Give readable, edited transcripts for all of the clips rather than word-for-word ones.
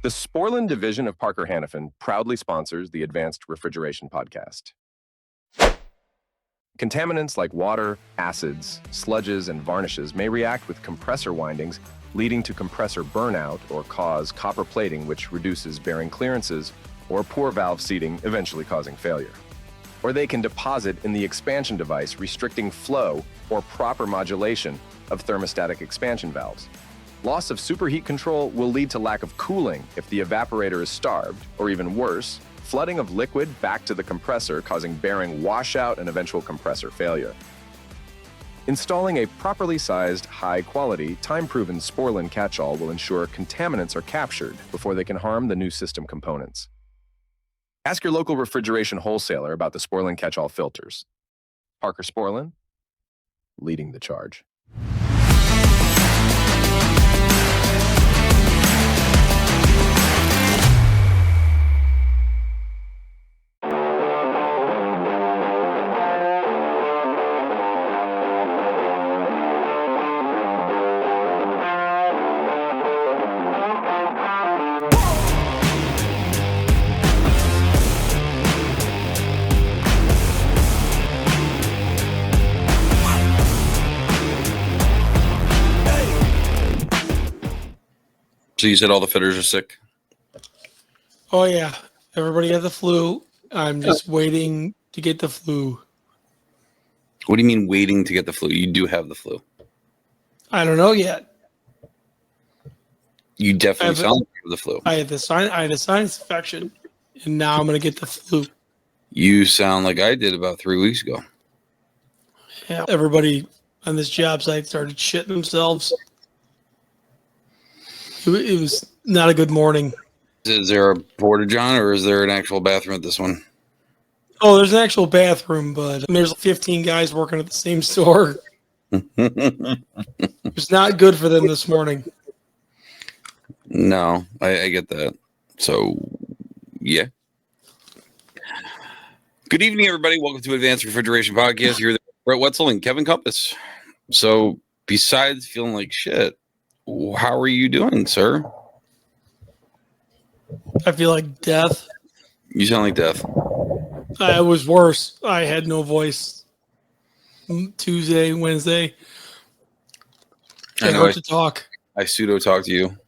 The Sporlan division of Parker Hannifin proudly sponsors the Advanced Refrigeration podcast. Contaminants like water, acids, sludges, and varnishes may react with compressor windings, leading to compressor burnout or cause copper plating, which reduces bearing clearances, or poor valve seating, eventually causing failure. Or they can deposit in the expansion device, restricting flow or proper modulation of thermostatic expansion valves. Loss of superheat control will lead to lack of cooling if the evaporator is starved, or even worse, flooding of liquid back to the compressor, causing bearing washout and eventual compressor failure. Installing a properly sized, high-quality, time-proven Sporlan catch-all will ensure contaminants are captured before they can harm the new system components. Ask your local refrigeration wholesaler about the Sporlan catch-all filters. Parker Sporlan, leading the charge. So you said all the fitters are sick? Oh, yeah. Everybody had the flu. I'm just waiting to get the flu. What do you mean waiting to get the flu? You do have the flu. I don't know yet. You definitely sound like you have the flu. I had a sinus infection, and now I'm going to get the flu. You sound like I did about 3 weeks ago. Yeah. Everybody on this job site started shitting themselves. It was not a good morning. Is there a porta john or is there an actual bathroom at this one? Oh, there's an actual bathroom, but there's 15 guys working at the same store. It's not good for them this morning. No, I get that. So, yeah. Good evening, everybody. Welcome to Advanced Refrigeration Podcast. You're Brett Wetzel and Kevin Compass. So, besides feeling like shit, how are you doing, sir? I feel like death. You sound like death. It was worse. I had no voice Tuesday, Wednesday. I hurt to talk. I pseudo talked to you.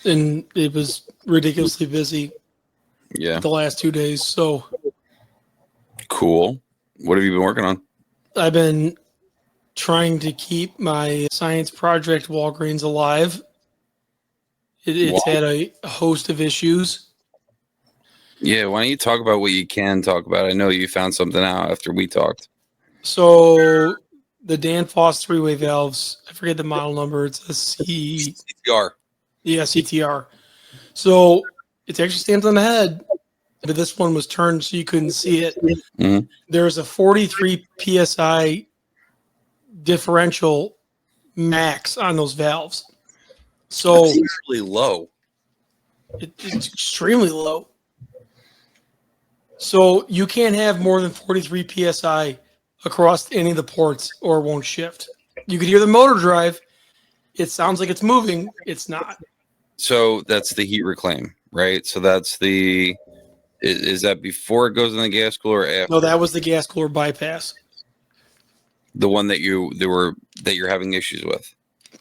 And it was ridiculously busy. Yeah. The last 2 days. So cool. What have you been working on? I've been trying to keep my science project Walgreens alive. It's had a host of issues. Yeah, why don't you talk about what you can talk about? I know you found something out after we talked. So the Danfoss three-way valves, I forget the model number. It's a CTR. Yeah, CTR. So it actually stands on the head, but this one was turned so you couldn't see it. Mm-hmm. There's a 43 PSI differential max on those valves. So it's really low. It's extremely low. So you can't have more than 43 PSI across any of the ports or it won't shift. You could hear the motor drive. It sounds like it's moving. It's not. So that's the heat reclaim, right? So that's the, is that before it goes in the gas cooler or after? No, that was the gas cooler bypass. The one that you're having issues with.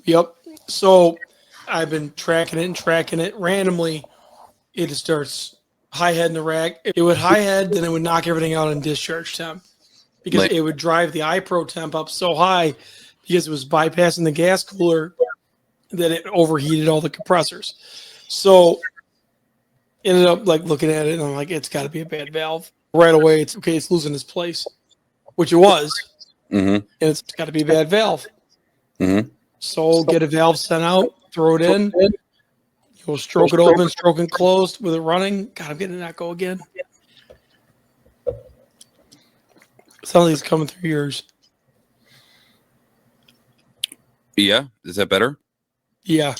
Yep. So I've been tracking it randomly. It starts high head in the rack. It would high head, then it would knock everything out in discharge temp because it would drive the iPro temp up so high because it was bypassing the gas cooler that it overheated all the compressors. So ended up like looking at it and I'm like, it's got to be a bad valve. Right away, it's okay. It's losing its place, which it was. Mm-hmm. And it's got to be a bad valve. Mm-hmm. So get a valve sent out, throw it in. You'll stroke it open, stroke it closed with it running. God, I'm getting that go again. Sounds like it's coming through yours. Yeah. Is that better? Yeah.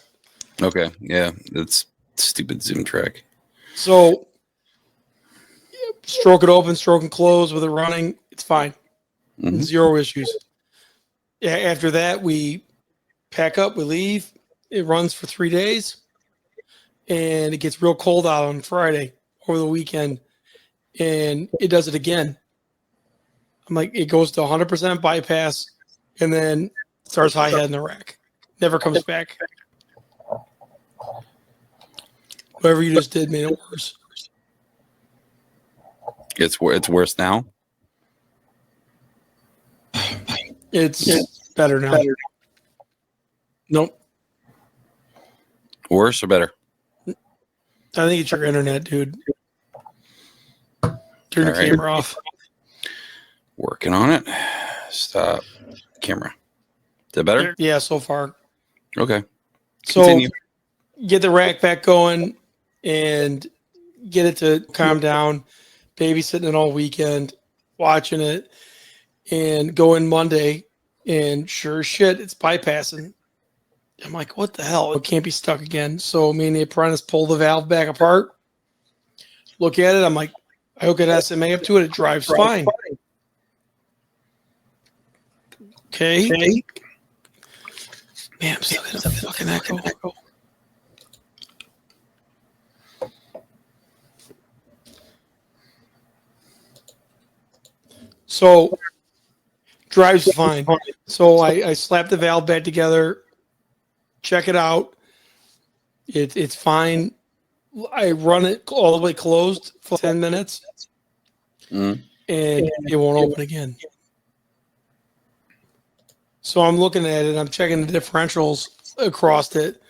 Okay. Yeah. That's stupid Zoom track. So stroke it open, stroke and close with it running. It's fine. Mm-hmm. Zero issues. Yeah. After that, we pack up, we leave. it runs for 3 days, and it gets real cold out on Friday over the weekend, and it does it again. I'm like, it goes to 100% bypass, and then starts high head in the rack. Never comes back. Whatever you just did made it worse. It's worse now. It's better now. Nope. Worse or better? I think it's your internet, dude. Turn the camera off. Working on it. Stop camera. Is that better? Yeah, so far. Okay. So Continue. get the rack back going and get it to calm down. Babysitting it all weekend, watching it, and go in Monday, and sure as shit, it's bypassing. I'm like, what the hell? It can't be stuck again. So me and the apprentice pull the valve back apart, look at it. I'm like, I hook an SMA up to it. It drives fine. Okay. Man, I'm still getting a fucking echo. So drives fine. So I slap the valve back together, check it out. It's fine. I run it all the way closed for 10 minutes, and it won't open again. So I'm looking at it. I'm checking the differentials across it.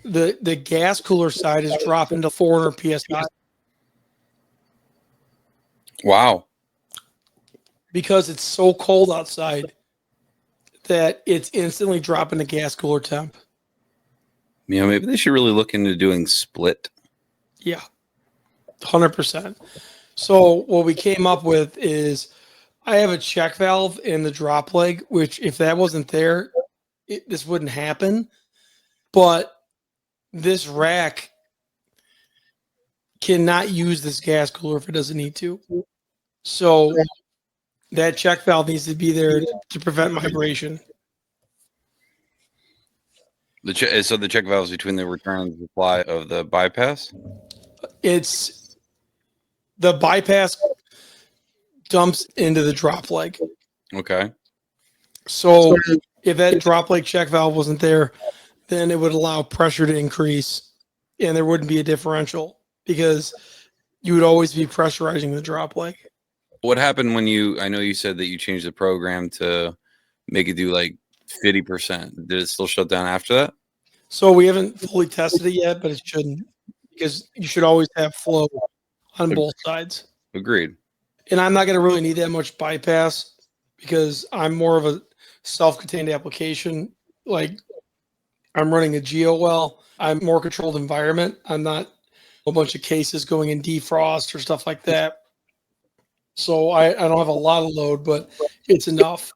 The gas cooler side is dropping to 400 psi. Wow. Because it's so cold outside that it's instantly dropping the gas cooler temp. You know, maybe they should really look into doing split. Yeah, 100%. So what we came up with is I have a check valve in the drop leg, which if that wasn't there, this wouldn't happen. But this rack cannot use this gas cooler if it doesn't need to. So that check valve needs to be there to prevent vibration. So the check valves between the return and supply of the bypass? It's the bypass dumps into the drop leg. Okay. So if that drop leg check valve wasn't there, then it would allow pressure to increase and there wouldn't be a differential because you would always be pressurizing the drop leg. What happened when I know you said that you changed the program to make it do like 50%. Did it still shut down after that? So we haven't fully tested it yet, but it shouldn't because you should always have flow on both sides. Agreed. And I'm not going to really need that much bypass because I'm more of a self-contained application. Like I'm running a geo well. I'm more controlled environment. I'm not a bunch of cases going in defrost or stuff like that. So I don't have a lot of load, but it's enough.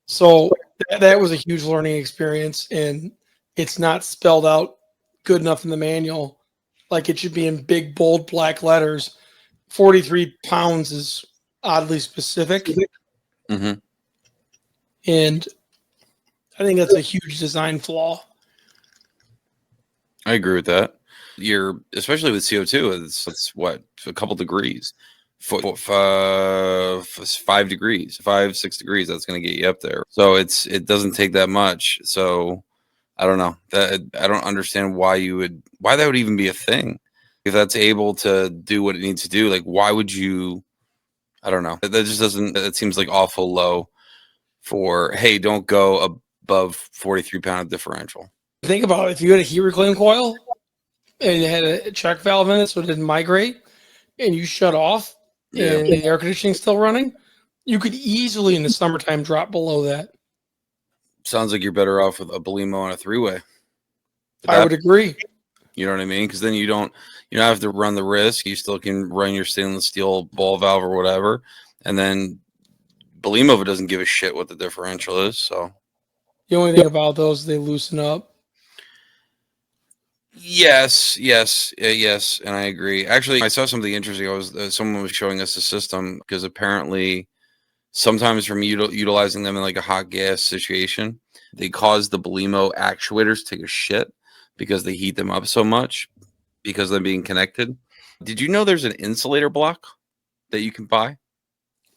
So that was a huge learning experience, and it's not spelled out good enough in the manual. Like it should be in big, bold, black letters. 43 pounds is oddly specific. Mm-hmm. And I think that's a huge design flaw. I agree with that. Especially with CO2, it's what, a couple degrees. 5 degrees, 6 degrees. That's going to get you up there. So it doesn't take that much. So I don't know. I don't understand why that would even be a thing. If that's able to do what it needs to do, like why would you? I don't know. That just doesn't. It seems like awful low for hey, don't go above 43-pound differential. Think about it. If you had a heat reclaim coil and it had a check valve in it so it didn't migrate, and you shut off. Yeah. And the air conditioning's still running, you could easily in the summertime drop below that. Sounds like you're better off with a Belimo and a three-way. I would agree. You know what I mean? Because then you don't have to run the risk. You still can run your stainless steel ball valve or whatever. And then Belimo doesn't give a shit what the differential is. So the only thing about those is they loosen up. Yes, and I agree. Actually, I saw something interesting. Someone was showing us the system because apparently sometimes from utilizing them in like a hot gas situation, they cause the Belimo actuators to take a shit because they heat them up so much because of them being connected. Did you know there's an insulator block that you can buy?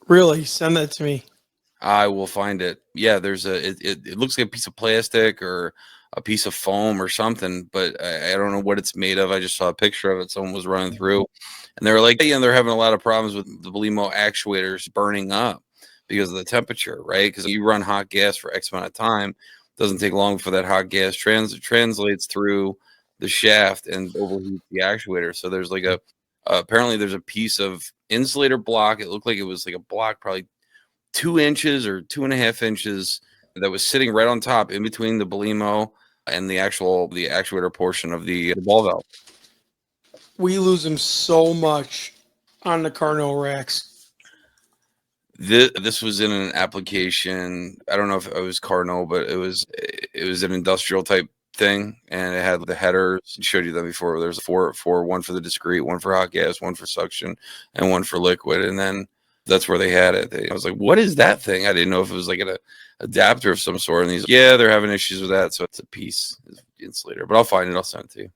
Really? Send that to me. I will find it. Yeah, there's it looks like a piece of plastic or a piece of foam or something, but I don't know what it's made of. I just saw a picture of it. Someone was running through and they were like, yeah, they're having a lot of problems with the Belimo actuators burning up because of the temperature, right? Because you run hot gas for X amount of time, it doesn't take long for that hot gas translates through the shaft and overheats the actuator. So there's like apparently there's a piece of insulator block. It looked like it was like a block, probably 2 inches or 2.5 inches, that was sitting right on top in between the Belimo and the actuator portion of the ball valve. We lose them so much on the Carno racks. This was in an application. I don't know if it was Carno, but it was an industrial type thing, and it had the headers. I showed you that before. There's four, one for the discrete, one for hot gas, one for suction, and one for liquid. And then that's where they had it. I was like, what is that thing? I didn't know if it was like an adapter of some sort. And he's like, yeah, they're having issues with that. So it's a piece of insulator, but I'll find it. I'll send it to you.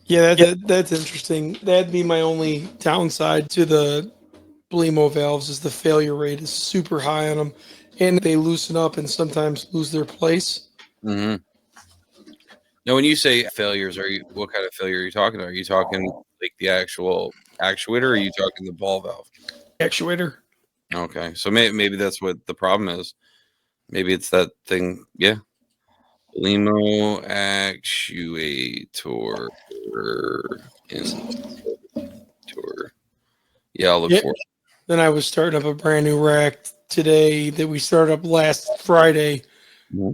Yeah, that's interesting. That'd be my only downside to the Belimo valves is the failure rate is super high on them, and they loosen up and sometimes lose their place. Mm-hmm. Now, when you say failures, what kind of failure are you talking about? Are you talking like the actual actuator, or are you talking the ball valve? Actuator. Okay, so maybe that's what the problem is. Maybe it's that thing. Yeah, Belimo actuator. Yeah, I'll look for it. Then I was starting up a brand new rack today that we started up last Friday. Mm-hmm.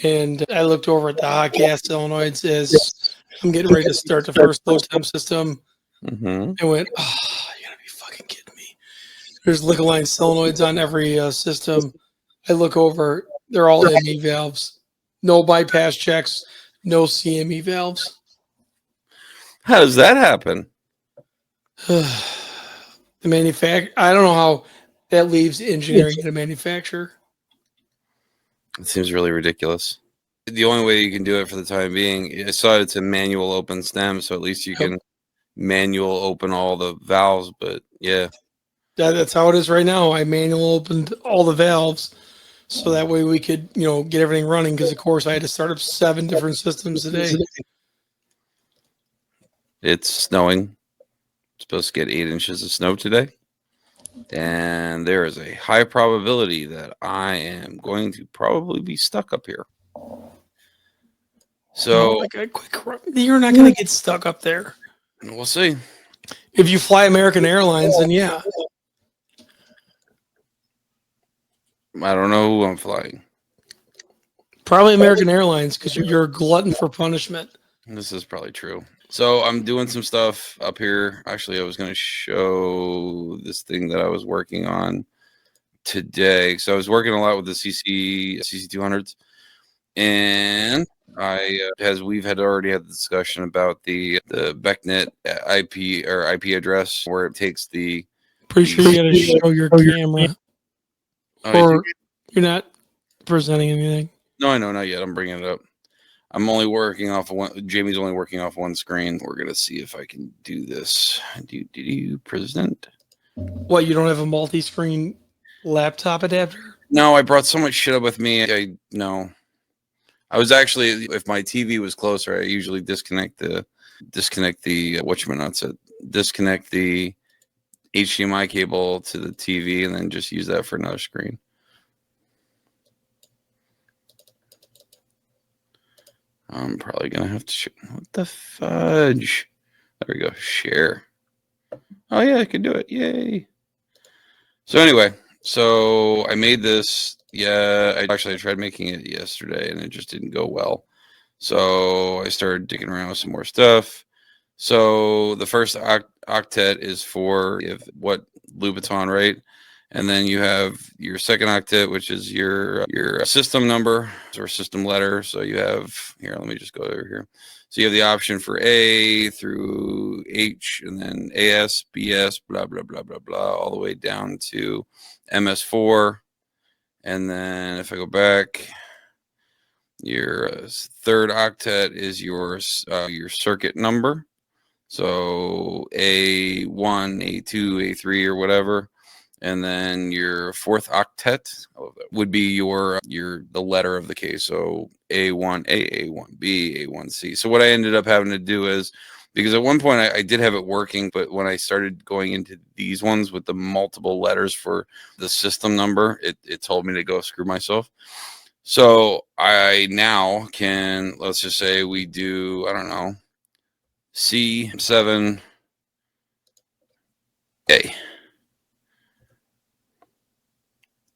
And I looked over at the hot gas solenoids as I'm getting ready to start the first low temp system. Mm-hmm. I went, oh, you gotta be fucking kidding me. There's liquid line solenoids on every system. I look over, they're all ME valves. No bypass checks, no CME valves. How does that happen? The manufacturer, I don't know how that leaves engineering to manufacture. It seems really ridiculous. The only way you can do it for the time being, I saw it's a manual open stem, so at least you can manual open all the valves. But yeah, that's how it is right now. I manual opened all the valves, so that way we could, get everything running. Because of course I had to start up 7 different systems today. It's snowing. It's supposed to get 8 inches of snow today. And there is a high probability that I am going to probably be stuck up here. So you're not going to get stuck up there. We'll see. If you fly American Airlines, then yeah. I don't know who I'm flying. Probably American Airlines, because you're a glutton for punishment. This is probably true. So I'm doing some stuff up here. Actually, I was going to show this thing that I was working on today. So I was working a lot with the CC200s, and we've already had the discussion about the BECnet IP address where it takes the. Pretty sure you got to show your camera, or you're not presenting anything. No, I know, not yet. I'm bringing it up. I'm only working off of one. Jamie's only working off one screen. We're gonna see if I can do this. Do you present? What, you don't have a multi-screen laptop adapter? No, I brought so much shit up with me. I was actually, if my TV was closer, I usually disconnect the disconnect the HDMI cable to the TV and then just use that for another screen. I'm probably going to have to what the fudge? There we go. Share. Oh, yeah, I can do it. Yay. So anyway, I made this. Yeah, I tried making it yesterday, and it just didn't go well. So I started digging around with some more stuff. So the first octet is for what Louboutin, right? And then you have your second octet, which is your system number or system letter. So you have here, let me just go over here. So you have the option for A through H, and then AS, BS, blah, blah, blah, blah, blah, all the way down to MS4. And then if I go back, your third octet is your circuit number. So A1, A2, A3, or whatever. And then your fourth octet would be the letter of the case. So A1A, A1B, A1C. So what I ended up having to do is, because at one point I did have it working, but when I started going into these ones with the multiple letters for the system number, it told me to go screw myself. So I now can, let's just say we do, I don't know, C7A.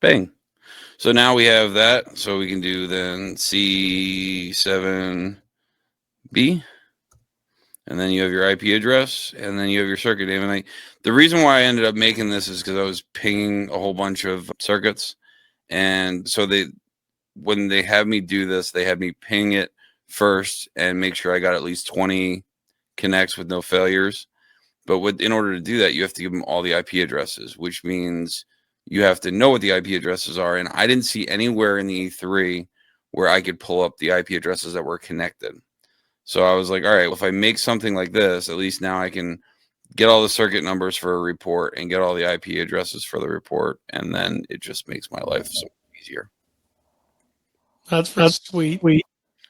Bang. So now we have that. So we can do then C7B. And then you have your IP address, and then you have your circuit name. And the reason why I ended up making this is because I was pinging a whole bunch of circuits. And so when they have me do this, they have me ping it first and make sure I got at least 20 connects with no failures. But in order to do that, you have to give them all the IP addresses, which means you have to know what the IP addresses are. And I didn't see anywhere in the E3 where I could pull up the IP addresses that were connected. So I was like, all right, well, if I make something like this, at least now I can get all the circuit numbers for a report and get all the IP addresses for the report. And then it just makes my life so easier. That's sweet.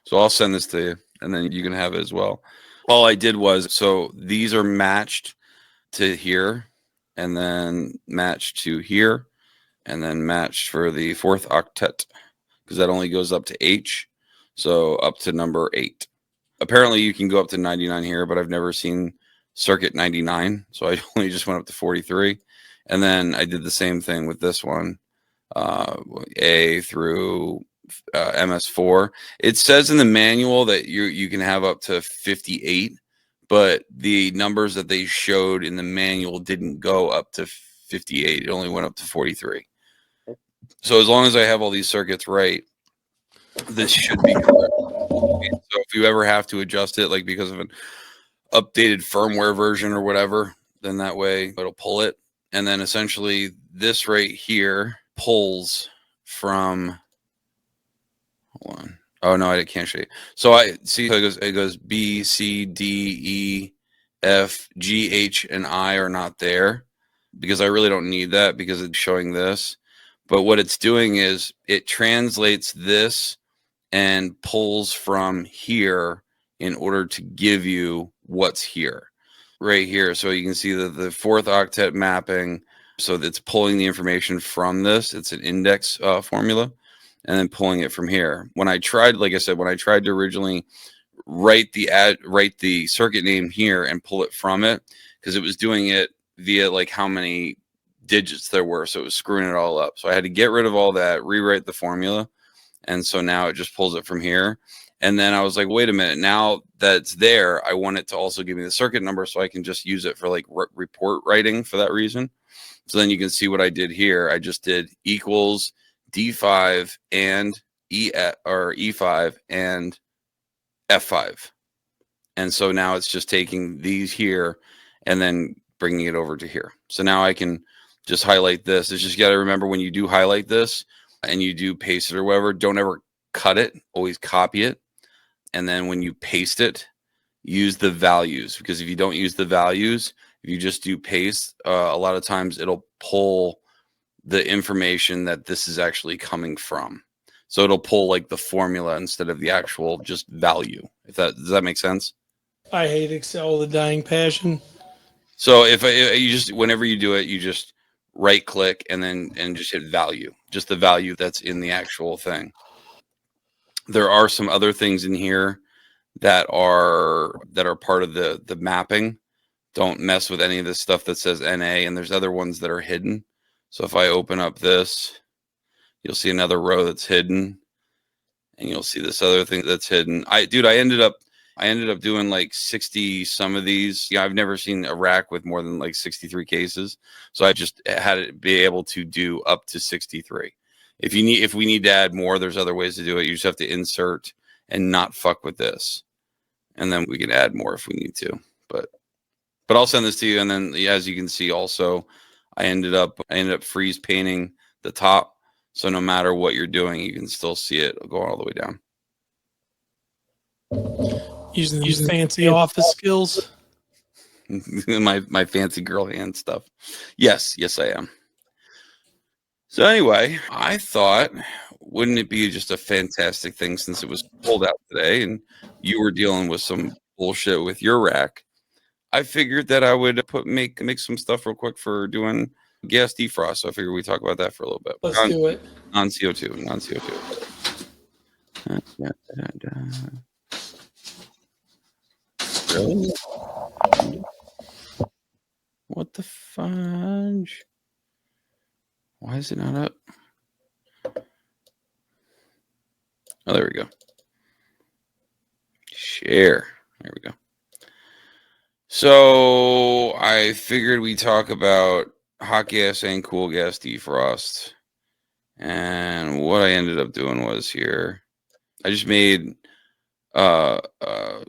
So I'll send this to you, and then you can have it as well. All I did was, so these are matched to here, and then matched to here, and then matched for the fourth octet, because that only goes up to H, so up to number 8. Apparently you can go up to 99 here, but I've never seen circuit 99, so I only just went up to 43. And then I did the same thing with this one, A through MS4. It says in the manual that you can have up to 58, but the numbers that they showed in the manual didn't go up to 58. It only went up to 43. So as long as I have all these circuits right, this should be correct. So if you ever have to adjust it, like because of an updated firmware version or whatever, then that way it'll pull it. And then essentially this right here pulls from, hold on. Oh no, I can't show you. So I see it goes B, C, D, E, F, G, H, and I are not there because I really don't need that because it's showing this. But what it's doing is it translates this and pulls from here in order to give you what's here, right here. So you can see that the fourth octet mapping, so it's pulling the information from this. It's an index formula, and then pulling it from here. When I tried, like I said, when I tried to originally write the circuit name here and pull it from it, because it was doing it via like how many digits there were, so it was screwing it all up. So I had to get rid of all that, rewrite the formula. And so now it just pulls it from here. And then I was like, wait a minute, now that's there, I want it to also give me the circuit number so I can just use it for like report writing for that reason. So then you can see what I did here. I just did equals D5 and E5 and F5. And so now it's just taking these here and then bringing it over to here. So now I can just highlight this. It's just, you got to remember when you do highlight this and you do paste it or whatever, don't ever cut it, always copy it. And then when you paste it, use the values, because if you don't use the values, if you just do paste, a lot of times it'll pull the information that this is actually coming from. So it'll pull like the formula instead of the actual just value. Does that make sense? I hate Excel with a dying passion. So if you just, whenever you do it, you just right click and just hit value, just the value that's in the actual thing. There are some other things in here that are part of the mapping. Don't mess with any of this stuff that says NA, and there's other ones that are hidden. So if I open up this, you'll see another row that's hidden, and you'll see this other thing that's hidden. I ended up I ended up doing like 60 some of these. Yeah, I've never seen a rack with more than like 63 cases. So I just had it be able to do up to 63. If we need to add more, there's other ways to do it. You just have to insert and not fuck with this. And then we can add more if we need to. But I'll send this to you. And then as you can see also, I ended up freeze painting the top. So no matter what you're doing, you can still see it going all the way down. Using these fancy office skills. my fancy girl hand stuff. Yes, I am. So anyway, I thought, wouldn't it be just a fantastic thing since it was cold out today and you were dealing with some bullshit with your rack? I figured that I would make some stuff real quick for doing gas defrost. So I figured we talk about that for a little bit. Let's do it. Non-CO2. What the fudge? Why is it not up? Oh, there we go. Share. There we go. So I figured we talk about hot gas and cool gas defrost. And what I ended up doing was here, I just made a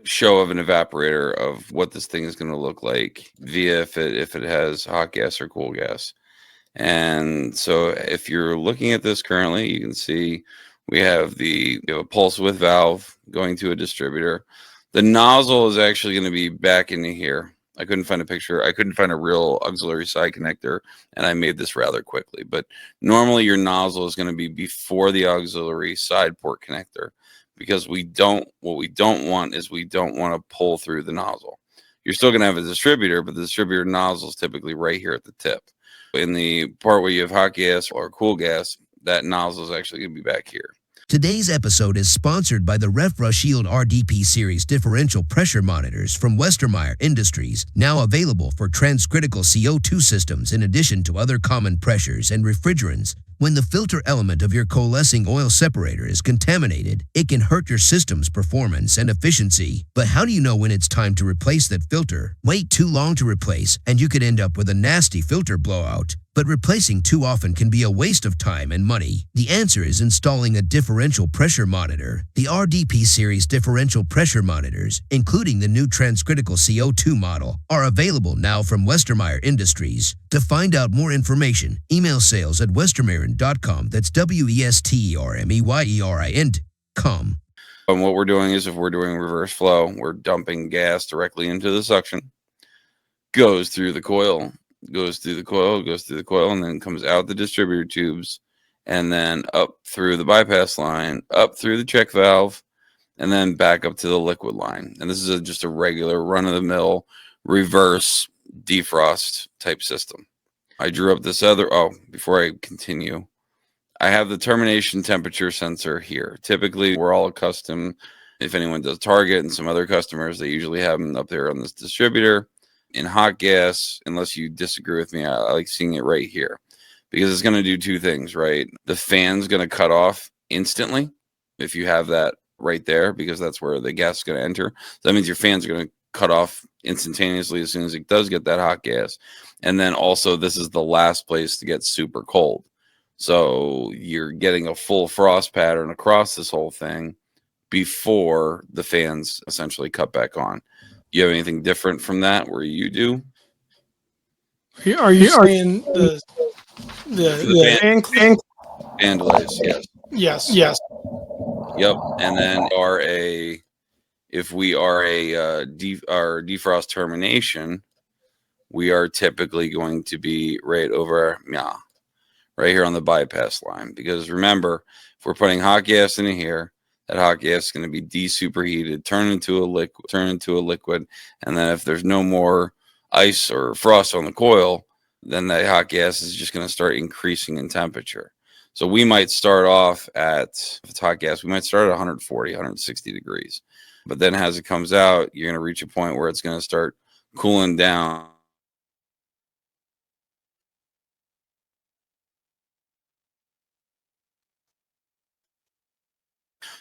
show of an evaporator of what this thing is going to look like via if it has hot gas or cool gas. And so if you're looking at this currently, you can see we have a pulse width valve going to a distributor. The nozzle is actually going to be back into here. I couldn't find a picture. I couldn't find a real auxiliary side connector, and I made this rather quickly. But normally your nozzle is going to be before the auxiliary side port connector, because what we don't want to pull through the nozzle. You're still going to have a distributor, but the distributor nozzle is typically right here at the tip. In the part where you have hot gas or cool gas, that nozzle is actually going to be back here. Today's episode is sponsored by the RefraShield RDP Series differential pressure monitors from Westermeyer Industries, now available for transcritical CO2 systems in addition to other common pressures and refrigerants. When the filter element of your coalescing oil separator is contaminated, it can hurt your system's performance and efficiency. But how do you know when it's time to replace that filter? Wait too long to replace, and you could end up with a nasty filter blowout. But replacing too often can be a waste of time and money. The answer is installing a differential pressure monitor. The RDP Series differential pressure monitors, including the new transcritical CO2 model, are available now from Westermeyer Industries. To find out more information, email sales@westermeyerin.com. That's WESTERMEYERIN.com. And what we're doing is, if we're doing reverse flow, we're dumping gas directly into the suction, goes through the coil, goes through the coil, and then comes out the distributor tubes, and then up through the bypass line, up through the check valve, and then back up to the liquid line. And this is just a regular run-of-the-mill reverse defrost type system. I drew up this before I continue, I have the termination temperature sensor here. Typically, we're all accustomed, if anyone does Target and some other customers, they usually have them up there on this distributor. In hot gas, unless you disagree with me, I like seeing it right here, because it's going to do two things, right? The fan's going to cut off instantly if you have that right there, because that's where the gas is going to enter. So that means your fans are going to cut off instantaneously as soon as it does get that hot gas. And then also, this is the last place to get super cold. So you're getting a full frost pattern across this whole thing before the fans essentially cut back on. You have anything different from that where you do? Are you saying the fan delays? Yes. Yes. Yep. And then if we are our defrost termination, we are typically going to be right here on the bypass line. Because remember, if we're putting hot gas into here, that hot gas is going to be desuperheated, turn into a liquid, and then if there's no more ice or frost on the coil, then that hot gas is just going to start increasing in temperature. So we might start off if it's hot gas, we might start at 140, 160 degrees. But then as it comes out, you're going to reach a point where it's going to start cooling down.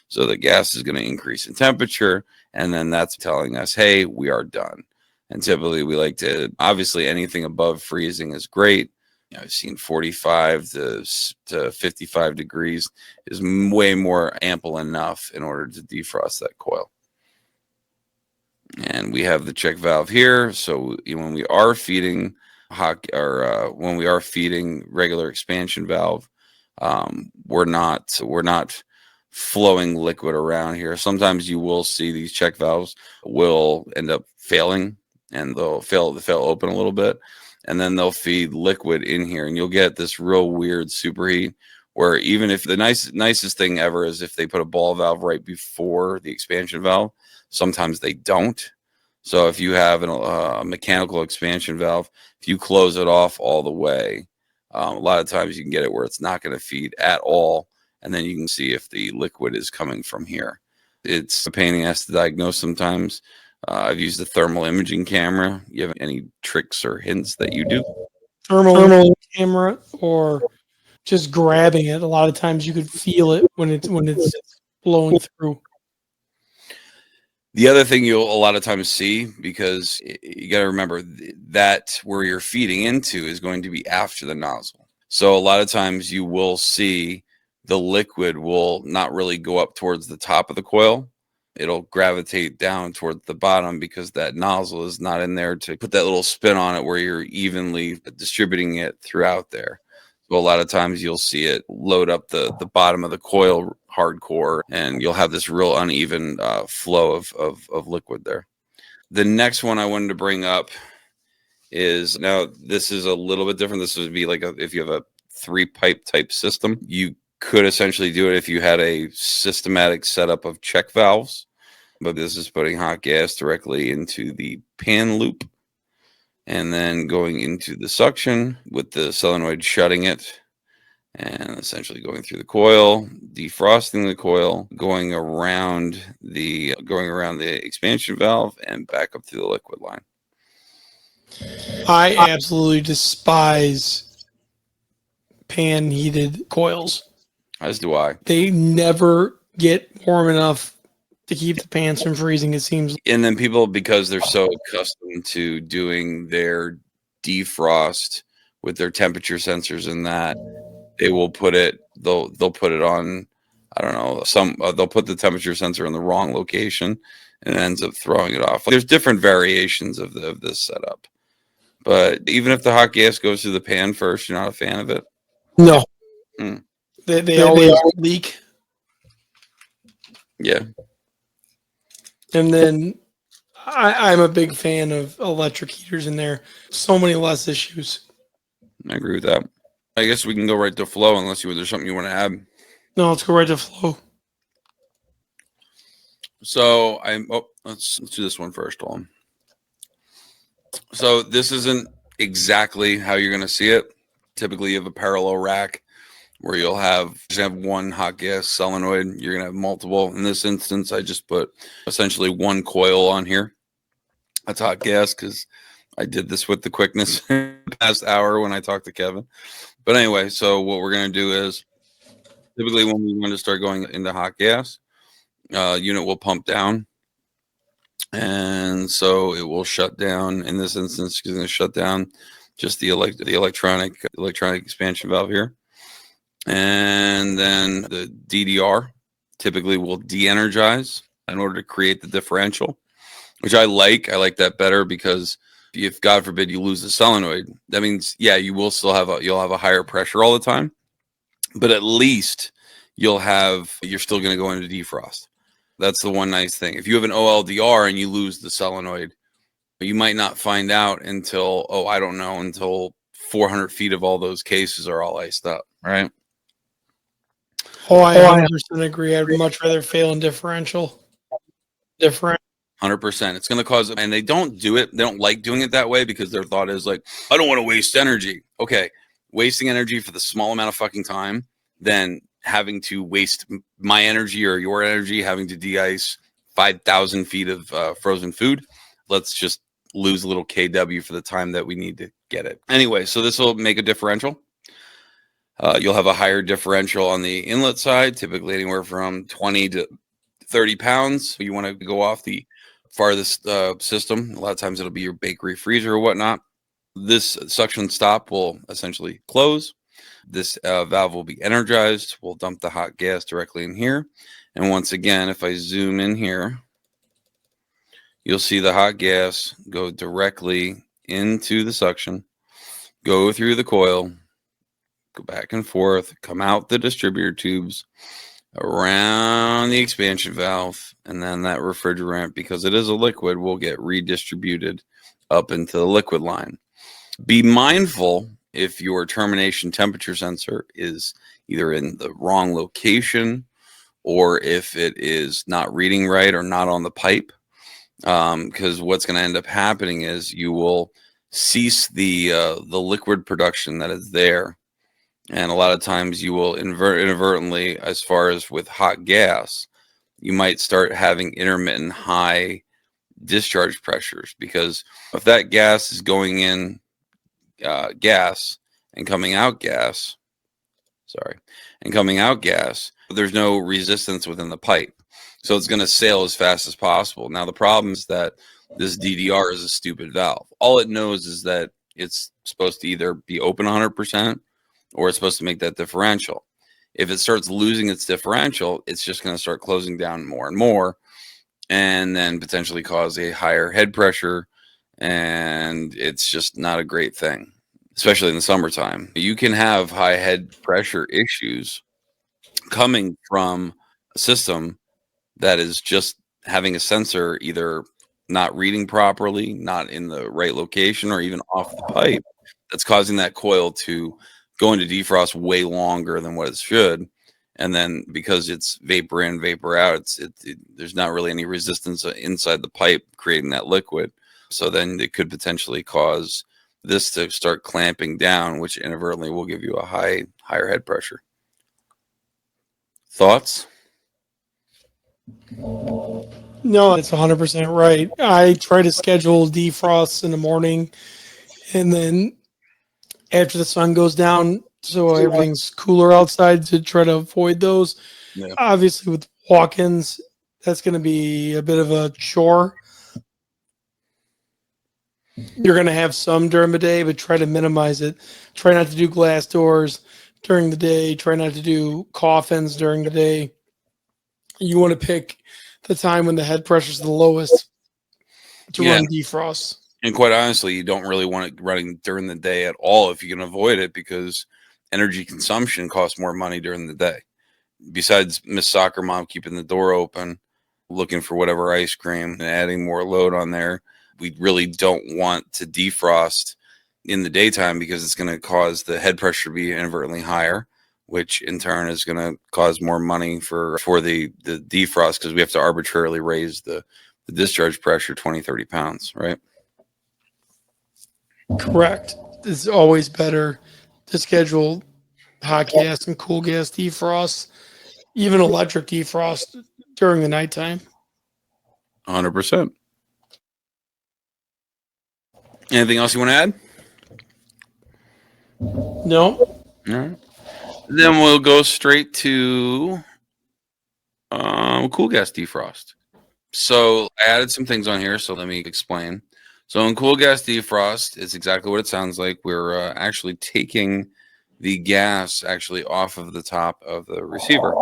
So the gas is going to increase in temperature, and then that's telling us, hey, we are done. And typically we like to, obviously anything above freezing is great. You know, I've seen 45 to 55 degrees is way more ample enough in order to defrost that coil. And we have the check valve here. So when we are feeding hot, or when we are feeding regular expansion valve, we're not flowing liquid around here. Sometimes you will see these check valves will end up failing, and they'll fail open a little bit, and then they'll feed liquid in here, and you'll get this real weird superheat where even if the nicest thing ever is if they put a ball valve right before the expansion valve, sometimes they don't. So if you have a mechanical expansion valve, if you close it off all the way, a lot of times you can get it where it's not going to feed at all, and then you can see if the liquid is coming from here. It's a pain in the ass to diagnose sometimes. I've used the thermal imaging camera. You have any tricks or hints that you do? Thermal camera, or just grabbing it. A lot of times you could feel it when it's blowing through. The other thing you'll a lot of times see, because you got to remember that where you're feeding into is going to be after the nozzle. So a lot of times you will see the liquid will not really go up towards the top of the coil. It'll gravitate down toward the bottom because that nozzle is not in there to put that little spin on it where you're evenly distributing it throughout there. So a lot of times you'll see it load up the bottom of the coil hardcore, and you'll have this real uneven flow of liquid there. The next one I wanted to bring up is, now this is a little bit different. This would be like if you have a 3-pipe type system, you could essentially do it if you had a systematic setup of check valves, but this is putting hot gas directly into the pan loop and then going into the suction with the solenoid shutting it and essentially going through the coil, defrosting the coil, going around the expansion valve and back up through the liquid line. I absolutely despise pan heated coils. As do I. They never get warm enough to keep the pans from freezing, it seems. And then people, because they're so accustomed to doing their defrost with their temperature sensors and that, they will put it, they'll put it on, I don't know, they'll put the temperature sensor in the wrong location and it ends up throwing it off. There's different variations of this setup. But even if the hot gas goes through the pan first, you're not a fan of it? No. Hmm. They always leak. Yeah. And then I'm a big fan of electric heaters in there. So many less issues. I agree with that. I guess we can go right to flow unless there's something you want to add. No, let's go right to flow. So let's do this one first, Tom. So this isn't exactly how you're going to see it. Typically, you have a parallel rack where you'll have one hot gas solenoid. You're going to have multiple. In this instance, I just put essentially one coil on here. That's hot gas because I did this with the quickness the past hour when I talked to Kevin. But anyway, so what we're going to do is typically when we want to start going into hot gas, unit will pump down. And so it will shut down. In this instance, it's going to shut down just the electronic expansion valve here. And then the DDR typically will de-energize in order to create the differential, which I like. I like that better because if God forbid you lose the solenoid, that means, yeah, you will still have you'll have a higher pressure all the time, but at least you're still going to go into defrost. That's the one nice thing. If you have an OLDR and you lose the solenoid, you might not find out until, until 400 feet of all those cases are all iced up, right? Oh, I 100% agree. I'd much rather fail in differential. 100%. It's going to cause, and they don't do it. They don't like doing it that way because their thought is like, I don't want to waste energy. Okay, wasting energy for the small amount of fucking time, then having to waste my energy or your energy having to de-ice 5,000 feet of frozen food. Let's just lose a little kW for the time that we need to get it. Anyway, so this will make a differential. You'll have a higher differential on the inlet side, typically anywhere from 20 to 30 pounds. You want to go off the farthest system. A lot of times it'll be your bakery freezer or whatnot. This suction stop will essentially close. This valve will be energized. We'll dump the hot gas directly in here. And once again, if I zoom in here, you'll see the hot gas go directly into the suction, go through the coil, go back and forth, come out the distributor tubes, around the expansion valve, and then that refrigerant, because it is a liquid, will get redistributed up into the liquid line. Be mindful if your termination temperature sensor is either in the wrong location or if it is not reading right or not on the pipe, because what's going to end up happening is you will cease the liquid production that is there. And a lot of times you will inadvertently, as far as with hot gas, you might start having intermittent high discharge pressures, because if that gas is going in gas and coming out gas, there's no resistance within the pipe. So it's going to sail as fast as possible. Now, the problem is that this DDR is a stupid valve. All it knows is that it's supposed to either be open 100%, or it's supposed to make that differential. If it starts losing its differential, it's just going to start closing down more and more, and then potentially cause a higher head pressure, and it's just not a great thing, especially in the summertime. You can have high head pressure issues coming from a system that is just having a sensor either not reading properly, not in the right location, or even off the pipe, that's causing that coil to go into defrost way longer than what it should. And then because it's vapor in, vapor out, there's not really any resistance inside the pipe creating that liquid. So then it could potentially cause this to start clamping down, which inadvertently will give you a higher head pressure. Thoughts? No, it's 100% right. I try to schedule defrosts in the morning, and then after the sun goes down, so everything's cooler outside, to try to avoid those. Yeah. Obviously, with walk-ins, that's going to be a bit of a chore. You're going to have some during the day, but try to minimize it. Try not to do glass doors during the day. Try not to do coffins during the day. You want to pick the time when the head pressure is the lowest to run defrost. And quite honestly, you don't really want it running during the day at all if you can avoid it, because energy consumption costs more money during the day. Besides Miss Soccer Mom keeping the door open, looking for whatever ice cream and adding more load on there, we really don't want to defrost in the daytime, because it's going to cause the head pressure to be inadvertently higher, which in turn is going to cause more money for the defrost, because we have to arbitrarily raise the discharge pressure 20, 30 pounds, right? Correct. It's always better to schedule hot gas and cool gas defrost, even electric defrost, during the nighttime. 100%. Anything else you want to add? No. All right. Then we'll go straight to Kool Gas Defrost. So I added some things on here, so let me explain. So in Kool Gas Defrost, it's exactly what it sounds like. We're actually taking the gas actually off of the top of the receiver.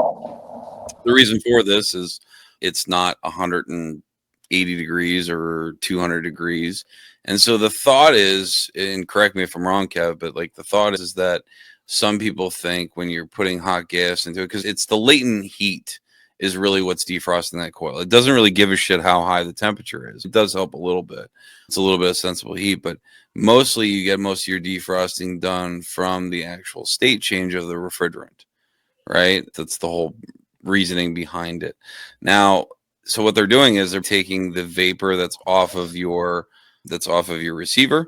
The reason for this is it's not 180 degrees or 200 degrees. And so the thought is, and correct me if I'm wrong, Kev, but like the thought is that some people think when you're putting hot gas into it, because it's the latent heat is really what's defrosting that coil. It doesn't really give a shit how high the temperature is. It does help a little bit. It's a little bit of sensible heat, but mostly you get most of your defrosting done from the actual state change of the refrigerant, right? That's the whole reasoning behind it. Now, so what they're doing is they're taking the vapor that's off of your receiver.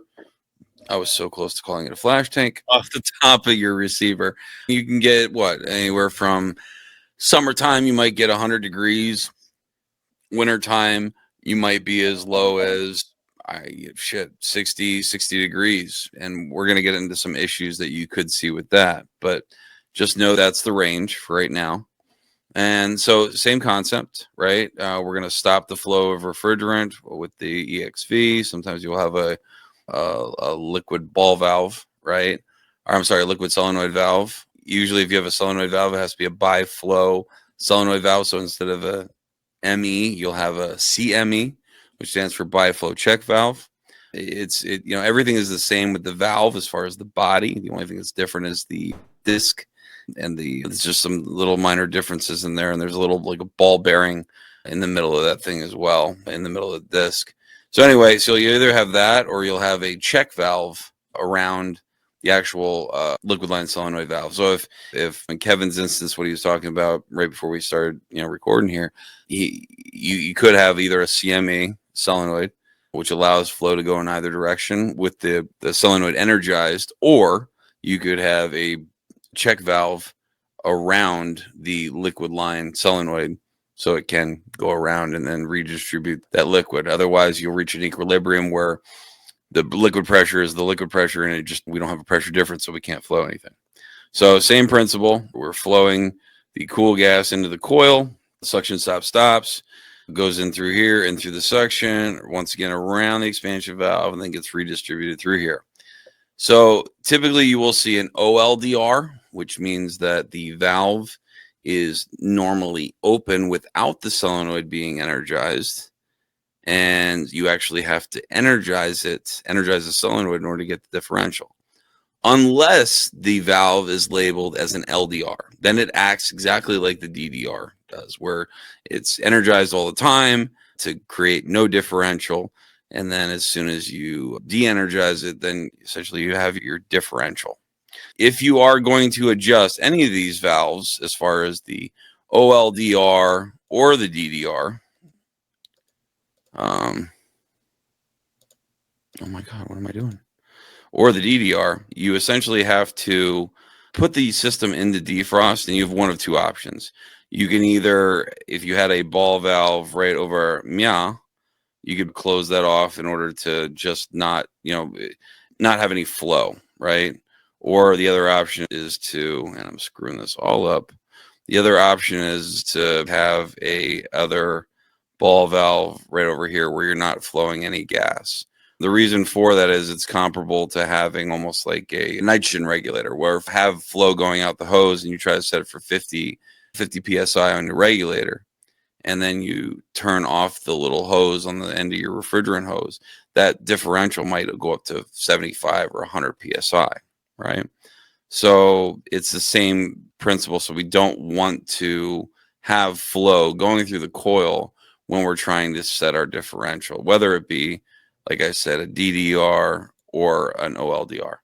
I was so close to calling it a flash tank, off the top of your receiver. You can get anywhere from summertime, you might get 100 degrees. Wintertime, you might be as low as, 60 degrees. And we're going to get into some issues that you could see with that. But just know that's the range for right now. And so same concept, right? We're going to stop the flow of refrigerant with the EXV. Sometimes you'll have a liquid ball valve, right? Or I'm sorry, liquid solenoid valve. Usually if you have a solenoid valve, it has to be a bi-flow solenoid valve. So instead of a ME, you'll have a CME, which stands for bi-flow check valve. Everything is the same with the valve as far as the body. The only thing that's different is the disc, and there's just some little minor differences in there. And there's a little like a ball bearing in the middle of that thing as well, in the middle of the disc. So anyway, so you either have that or you'll have a check valve around the actual liquid line solenoid valve. So if in Kevin's instance, what he was talking about right before we started, recording here, you could have either a CME solenoid, which allows flow to go in either direction with the solenoid energized, or you could have a check valve around the liquid line solenoid so it can go around and then redistribute that liquid. Otherwise, you'll reach an equilibrium where the liquid pressure is the liquid pressure, and we don't have a pressure difference, so we can't flow anything. So same principle. We're flowing the cool gas into the coil. The suction stops, goes in through here and through the suction, once again around the expansion valve, and then gets redistributed through here. So typically you will see an OLDR, which means that the valve is normally open without the solenoid being energized. And you actually have to energize the solenoid in order to get the differential. Unless the valve is labeled as an LDR, then it acts exactly like the DDR does, where it's energized all the time to create no differential. And then as soon as you de-energize it, then essentially you have your differential. If you are going to adjust any of these valves, as far as the OLDR or the DDR, oh my God, what am I doing? Or the DDR, you essentially have to put the system into defrost, and you have one of two options. You can either, if you had a ball valve right over MIA, you could close that off in order to just not have any flow, right? Or the other option is and I'm screwing this all up. The other option is to have a other ball valve right over here where you're not flowing any gas. The reason for that is it's comparable to having almost like a nitrogen regulator, where if have flow going out the hose and you try to set it for 50 PSI on your regulator, and then you turn off the little hose on the end of your refrigerant hose, that differential might go up to 75 or 100 PSI, right? So it's the same principle. So we don't want to have flow going through the coil when we're trying to set our differential, whether it be, like I said, a DDR or an OLDR.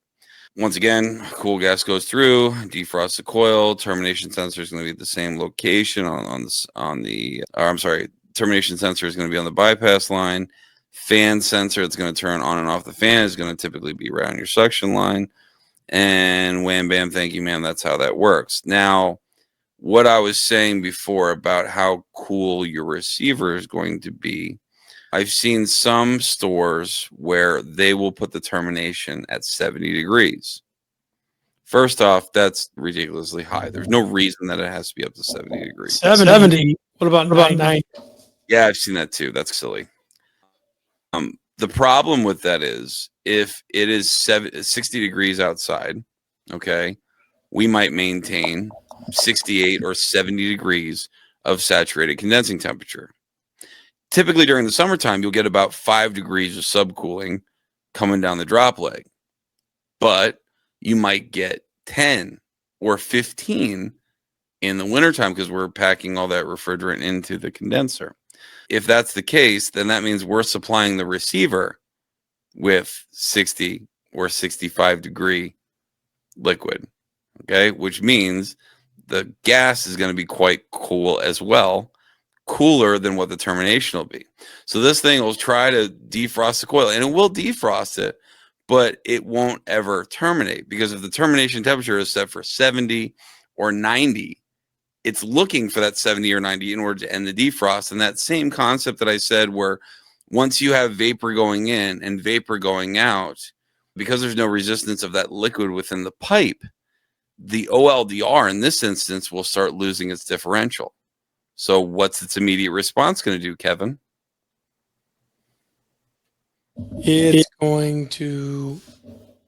Once again, cool gas goes through, defrost the coil. Termination sensor is going to be at the same location termination sensor is going to be on the bypass line. Fan sensor that's going to turn on and off the fan is going to typically be around your suction line. And wham, bam, thank you, ma'am. That's how that works. Now, what I was saying before about how cool your receiver is going to be, I've seen some stores where they will put the termination at 70 degrees. First off, that's ridiculously high. There's no reason that it has to be up to 70 degrees. 70. What about 90? Yeah, I've seen that too. That's silly. The problem with that is if it is 60 degrees outside, okay, we might maintain 68 or 70 degrees of saturated condensing temperature. Typically during the summertime, you'll get about 5 degrees of subcooling coming down the drop leg, but you might get 10 or 15 in the wintertime because we're packing all that refrigerant into the condenser. If that's the case, then that means we're supplying the receiver with 60 or 65 degree liquid, okay, which means the gas is going to be quite cool as well, cooler than what the termination will be. So this thing will try to defrost the coil, and it will defrost it, but it won't ever terminate, because if the termination temperature is set for 70 or 90, it's looking for that 70 or 90 in order to end the defrost. And that same concept that I said where once you have vapor going in and vapor going out, because there's no resistance of that liquid within the pipe, the OLDR in this instance will start losing its differential. So what's its immediate response going to do, Kevin? It's going to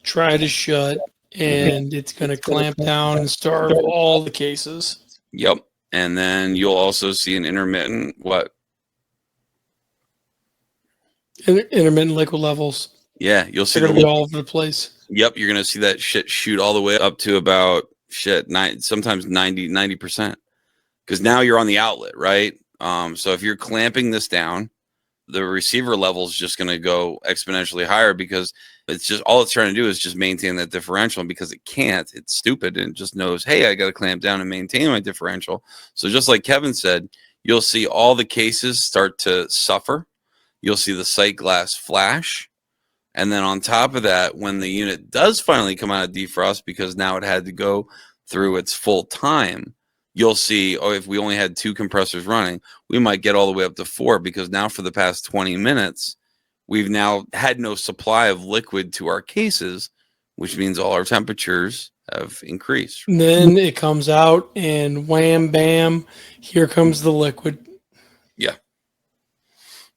try to shut, and it's going to clamp down and starve all the cases. Yep. And then you'll also see an intermittent what? Intermittent liquid levels. Yeah, you'll see They're going to be all over the place. Yep, you're going to see that shit shoot all the way up to about sometimes 90%. Because now you're on the outlet, right? So if you're clamping this down, the receiver level is just going to go exponentially higher because it's just all it's trying to do is just maintain that differential. And because it can't, it's stupid and it just knows, hey, I got to clamp down and maintain my differential. So just like Kevin said, you'll see all the cases start to suffer. You'll see the sight glass flash. And then on top of that, when the unit does finally come out of defrost, because now it had to go through its full time, you'll see, oh, if we only had 2 compressors running, we might get all the way up to 4 because now for the past 20 minutes, we've now had no supply of liquid to our cases, which means all our temperatures have increased. And then it comes out and wham, bam, here comes the liquid. Yeah.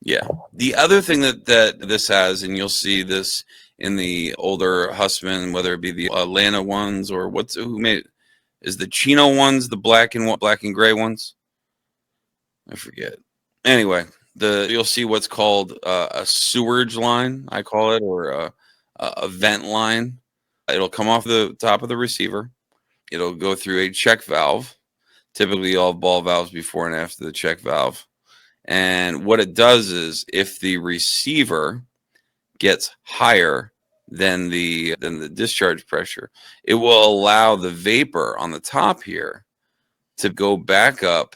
Yeah. The other thing that this has, and you'll see this in the older Hussman, whether it be the Atlanta ones or who made it, is the Chino ones, the black and gray ones? I forget. Anyway, you'll see what's called a sewerage line, I call it, or a vent line. It'll come off the top of the receiver. It'll go through a check valve. Typically, all ball valves before and after the check valve. And what it does is, if the receiver gets higher than the discharge pressure, it will allow the vapor on the top here to go back up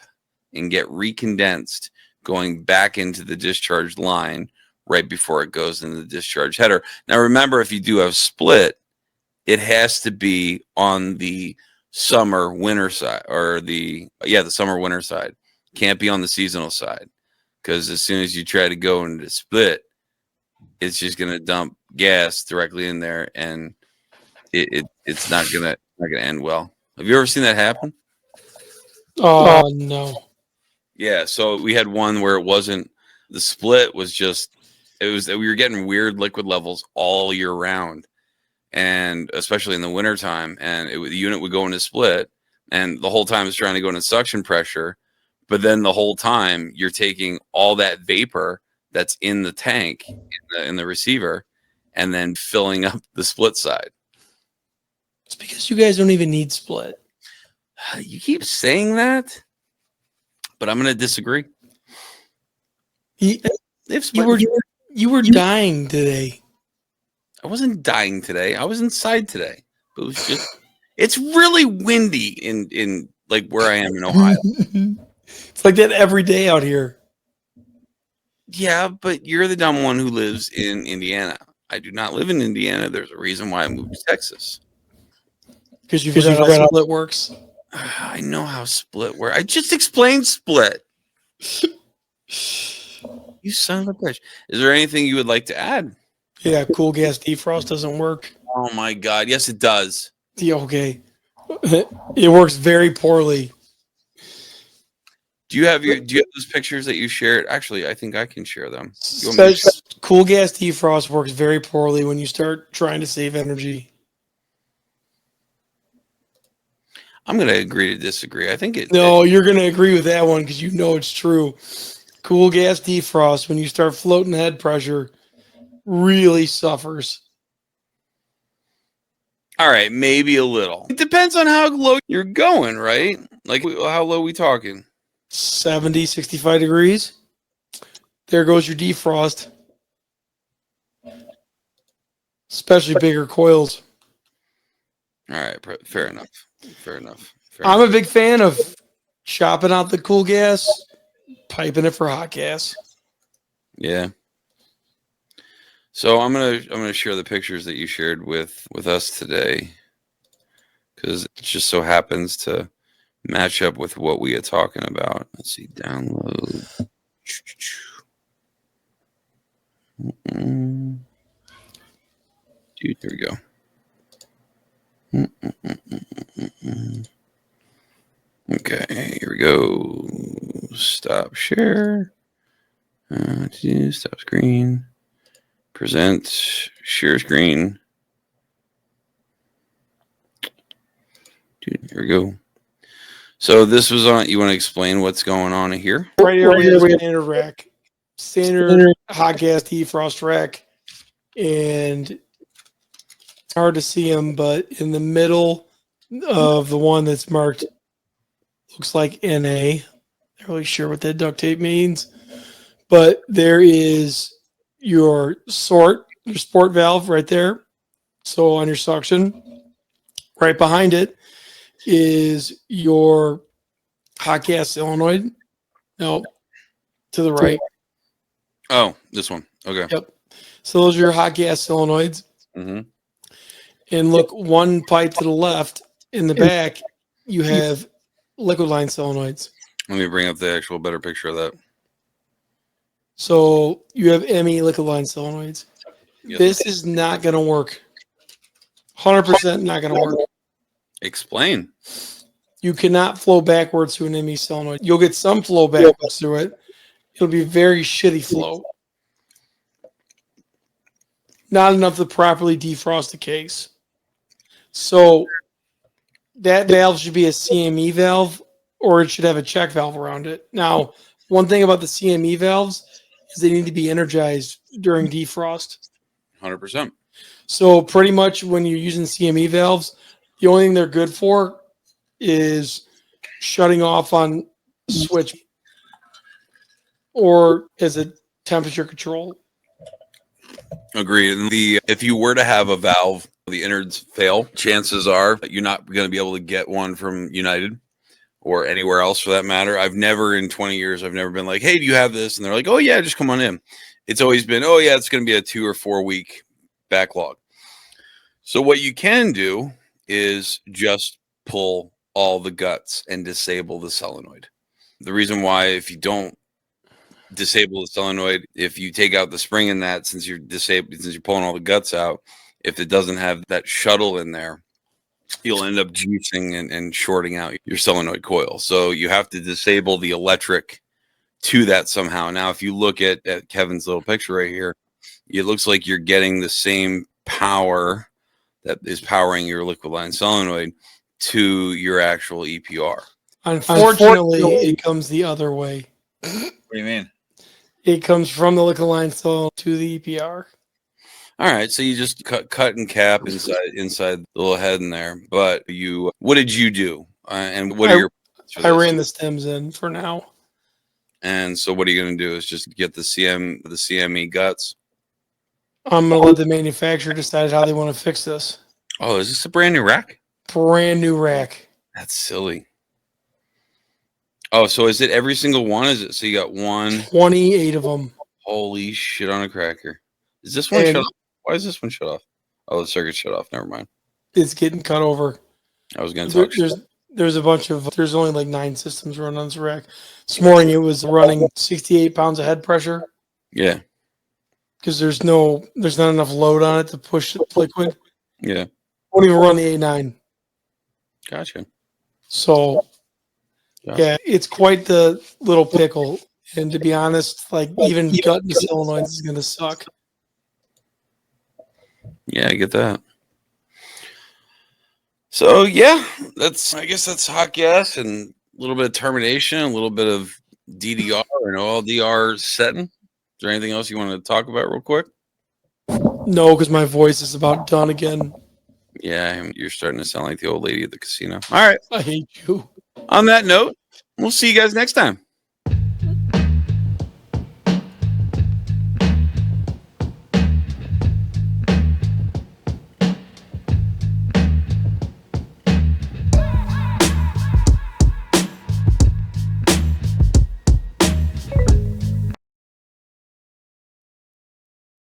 and get recondensed, going back into the discharge line right before it goes into the discharge header. Now, remember, if you do have split, it has to be on the summer winter side, or the summer winter side. Can't be on the seasonal side. Because as soon as you try to go into split, it's just going to dump gas directly in there, and it's not going to end well. Have you ever seen that happen? Oh, no. Yeah. So we had one where it wasn't the split was just we were getting weird liquid levels all year round, and especially in the wintertime. And the unit would go into split, and the whole time it's trying to go into suction pressure. But then the whole time you're taking all that vapor that's in the tank in the receiver and then filling up the split side. It's because you guys don't even need split. You keep saying that, but I'm going to disagree. You were dying today. I wasn't dying today. I was inside today. It was just, it's really windy in like where I am in Ohio. It's like that every day out here. Yeah, but you're the dumb one who lives in Indiana. I do not live in Indiana. There's a reason why I moved to Texas. Because you forgot how split works. I know how split works. I just explained split. You son of a bitch. Is there anything you would like to add? Yeah, Kool Gas Defrost doesn't work. Oh my God. Yes, it does. Yeah, okay. It works very poorly. Do you have those pictures that you shared? Actually, I think I can share them. Kool Gas Defrost works very poorly when you start trying to save energy. I'm going to agree to disagree. I think you're going to agree with that one because you know it's true. Kool Gas Defrost, when you start floating head pressure, really suffers. All right, maybe a little. It depends on how low you're going, right? Like, how low are we talking? 70, 65 degrees. There goes your defrost. Especially bigger coils. All right, fair enough. I'm a big fan of chopping out the cool gas, piping it for hot gas. Yeah. So I'm gonna share the pictures that you shared with us today, because it just so happens to match up with what we are talking about. Let's see, download. Dude, there we go. Okay, here we go. Stop share. Stop screen. Present. Share screen. Dude, here we go. So this was on. You want to explain what's going on here? Right here we have standard rack, standard hot gas defrost rack, and it's hard to see them, but in the middle of the one that's marked looks like NA. Not really sure what that duct tape means, but there is your sport valve right there. So on your suction, right behind it is your hot gas solenoid. No, to the right. Oh, this one. Okay. Yep. So those are your hot gas solenoids. Mm-hmm. And look, one pipe to the left in the back, you have liquid line solenoids. Let me bring up the actual better picture of that. So you have ME liquid line solenoids. Yes. This is not going to work. 100% not going to work. Explain. You cannot flow backwards through an ME solenoid. You'll get some flow backwards through it. It'll be very shitty flow. Not enough to properly defrost the case. So that valve should be a CME valve, or it should have a check valve around it. Now, one thing about the CME valves is they need to be energized during defrost. 100%. So pretty much when you're using CME valves, the only thing they're good for is shutting off on switch or as a temperature control. Agreed. And if you were to have a valve, the innards fail, chances are that you're not going to be able to get one from United or anywhere else for that matter. I've never in 20 years, I've never been like, hey, do you have this? And they're like, oh yeah, just come on in. It's always been, oh yeah, it's going to be a 2 or 4 week backlog. So what you can do is just pull all the guts and disable the solenoid. The reason why, if you don't disable the solenoid, if you take out the spring in that, since you're pulling all the guts out, if it doesn't have that shuttle in there, you'll end up juicing and shorting out your solenoid coil. So you have to disable the electric to that somehow. Now, if you look at Kevin's little picture right here, it looks like you're getting the same power that is powering your liquid line solenoid to your actual EPR. Unfortunately, it comes the other way. What do you mean? It comes from the liquid line solenoid to the EPR. All right, so you just cut and cap inside the little head in there. But what did you do? And what are your? I ran the stems in for now. And so what are you going to do? Is just get the CME guts? I'm going to let the manufacturer decide how they want to fix this. Oh, is this a brand new rack? Brand new rack. That's silly. Oh, so is it every single one? Is it so you got 28 of them? Holy shit on a cracker! Is this one shut off? Why is this one shut off? Oh, the circuit shut off. Never mind. It's getting cut over. I was going to talk. There's a bunch of. There's only like 9 systems running on this rack. This morning it was running 68 pounds of head pressure. Yeah. Because there's not enough load on it to push the liquid. Yeah. Won't even run the A9. Gotcha. So, yeah, it's quite the little pickle. And to be honest, like even gutting the solenoids is going to suck. Yeah, I get that. So yeah, I guess that's hot gas and a little bit of termination, a little bit of DDR and OLDR setting. Is there anything else you want to talk about real quick? No, because my voice is about done again. Yeah, you're starting to sound like the old lady at the casino. All right. I hate you. On that note, we'll see you guys next time.